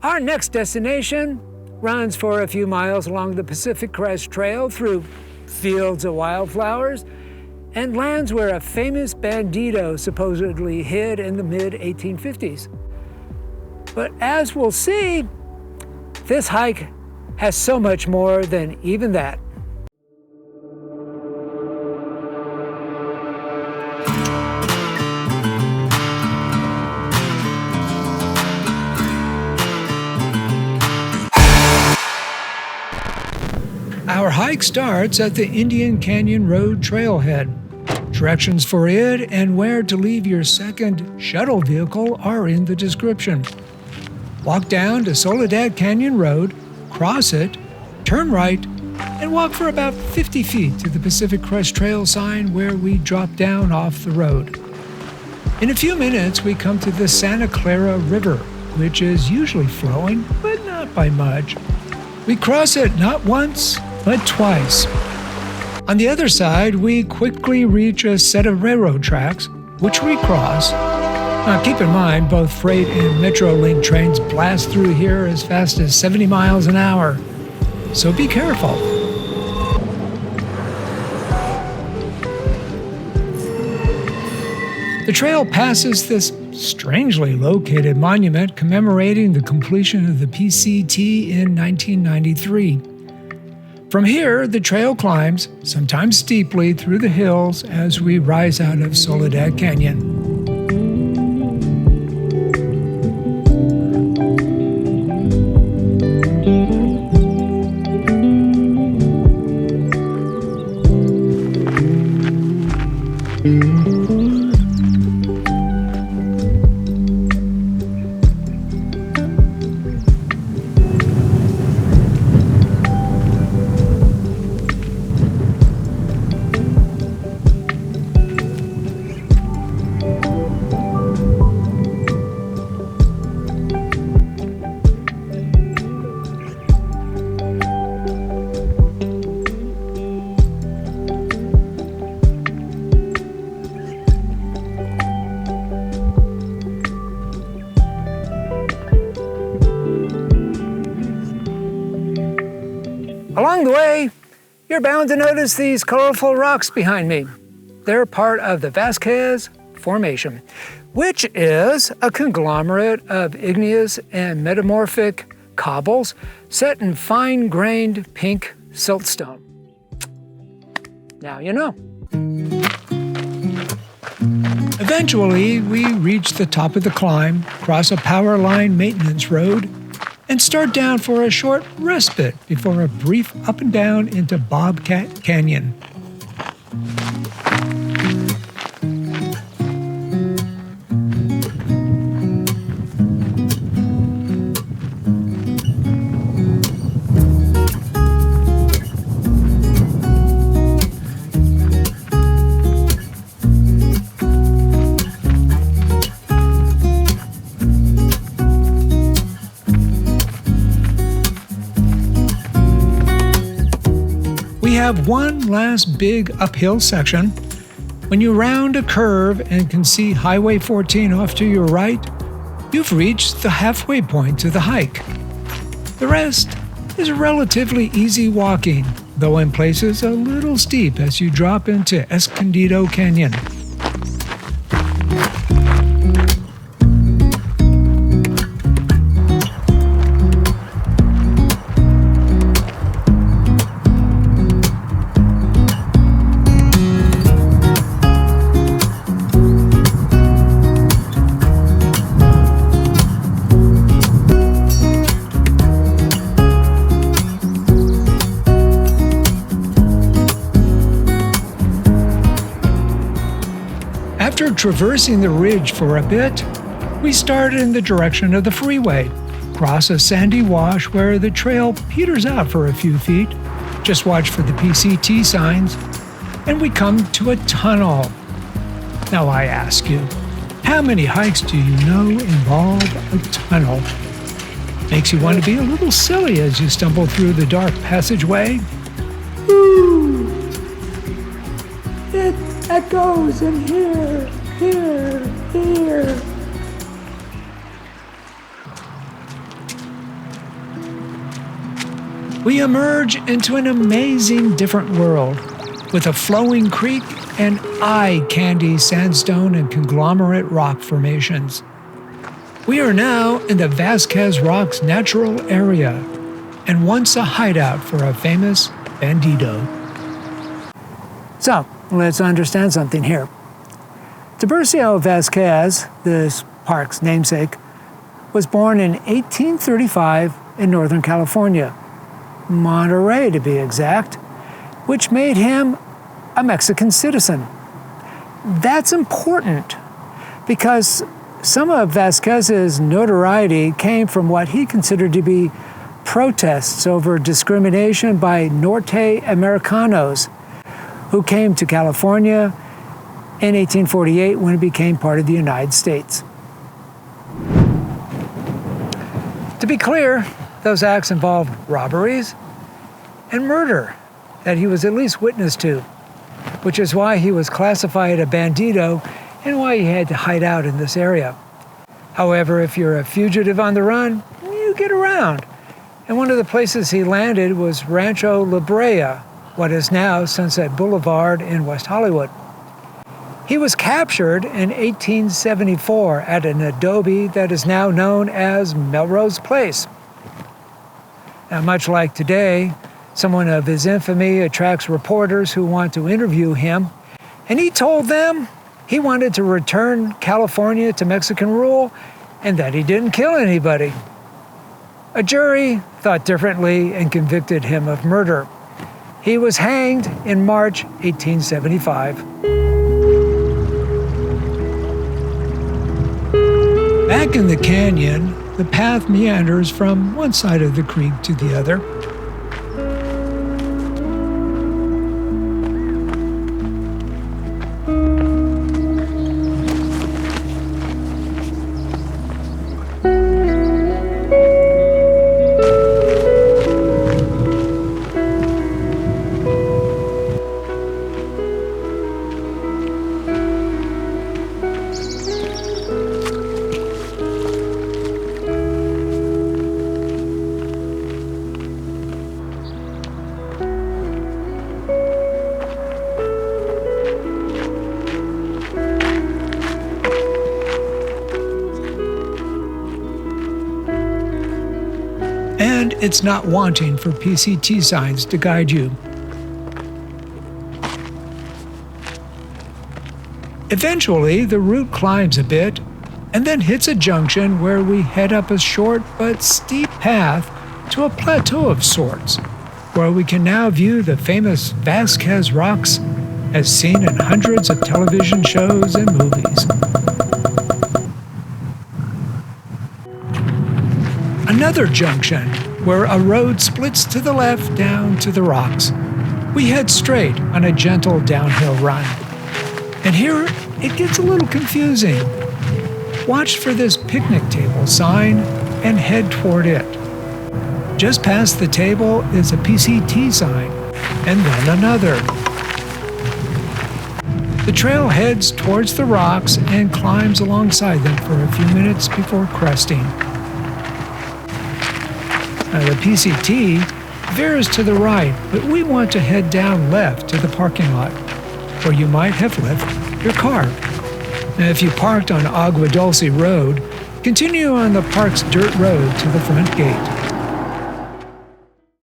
Our next destination runs for a few miles along the Pacific Crest Trail through fields of wildflowers and lands where a famous bandito supposedly hid in the mid-1850s. But as we'll see, this hike has so much more than even that. Our hike starts at the Indian Canyon Road trailhead. Directions for it and where to leave your second shuttle vehicle are in the description. Walk down to Soledad Canyon Road, cross it, turn right, and walk for about 50 feet to the Pacific Crest Trail sign where we drop down off the road. In a few minutes, we come to the Santa Clara River, which is usually flowing, but not by much. We cross it not once, but twice. On the other side, we quickly reach a set of railroad tracks, which we cross. Now keep in mind, both freight and Metrolink trains blast through here as fast as 70 miles an hour, so be careful. The trail passes this strangely located monument commemorating the completion of the PCT in 1993. From here, the trail climbs, sometimes steeply, through the hills as we rise out of Soledad Canyon. Along the way, you're bound to notice these colorful rocks behind me. They're part of the Vasquez Formation, which is a conglomerate of igneous and metamorphic cobbles set in fine-grained pink siltstone. Now you know. Eventually, we reach the top of the climb, cross a power line maintenance road, and start down for a short respite before a brief up and down into Bobcat Canyon. We have one last big uphill section. When you round a curve and can see Highway 14 off to your right, you've reached the halfway point to the hike. The rest is relatively easy walking, though in places a little steep as you drop into Escondido Canyon. After traversing the ridge for a bit, we start in the direction of the freeway, cross a sandy wash where the trail peters out for a few feet, just watch for the PCT signs, and we come to a tunnel. Now I ask you, how many hikes do you know involve a tunnel? Makes you want to be a little silly as you stumble through the dark passageway. Ooh! It echoes in here, here, here. we emerge into an amazing different world with a flowing creek and eye-candy sandstone and conglomerate rock formations. We are now in the Vasquez Rocks Natural Area, and once a hideout for a famous bandito. So, let's understand something here. Tiburcio Vasquez, this park's namesake, was born in 1835 in Northern California, Monterey to be exact, which made him a Mexican citizen. That's important because some of Vasquez's notoriety came from what he considered to be protests over discrimination by Norte Americanos who came to California in 1848 when it became part of the United States. To be clear, those acts involved robberies and murder that he was at least witness to, which is why he was classified a bandito and why he had to hide out in this area. However, if you're a fugitive on the run, you get around. And one of the places he landed was Rancho La Brea, what is now Sunset Boulevard in West Hollywood. He was captured in 1874 at an adobe that is now known as Melrose Place. Now, much like today, someone of his infamy attracts reporters who want to interview him, and he told them he wanted to return California to Mexican rule and that he didn't kill anybody. A jury thought differently and convicted him of murder. He was hanged in March 1875. Back in the canyon, the path meanders from one side of the creek to the other. And it's not wanting for PCT signs to guide you. Eventually, the route climbs a bit and then hits a junction where we head up a short but steep path to a plateau of sorts, where we can now view the famous Vasquez Rocks as seen in hundreds of television shows and movies. Another junction where a road splits to the left down to the rocks. We head straight on a gentle downhill run. And here it gets a little confusing. Watch for this picnic table sign and head toward it. Just past the table is a PCT sign, and then another. The trail heads towards the rocks and climbs alongside them for a few minutes before cresting. Now, the PCT veers to the right, but we want to head down left to the parking lot, where you might have left your car. Now, if you parked on Agua Dulce Road, continue on the park's dirt road to the front gate.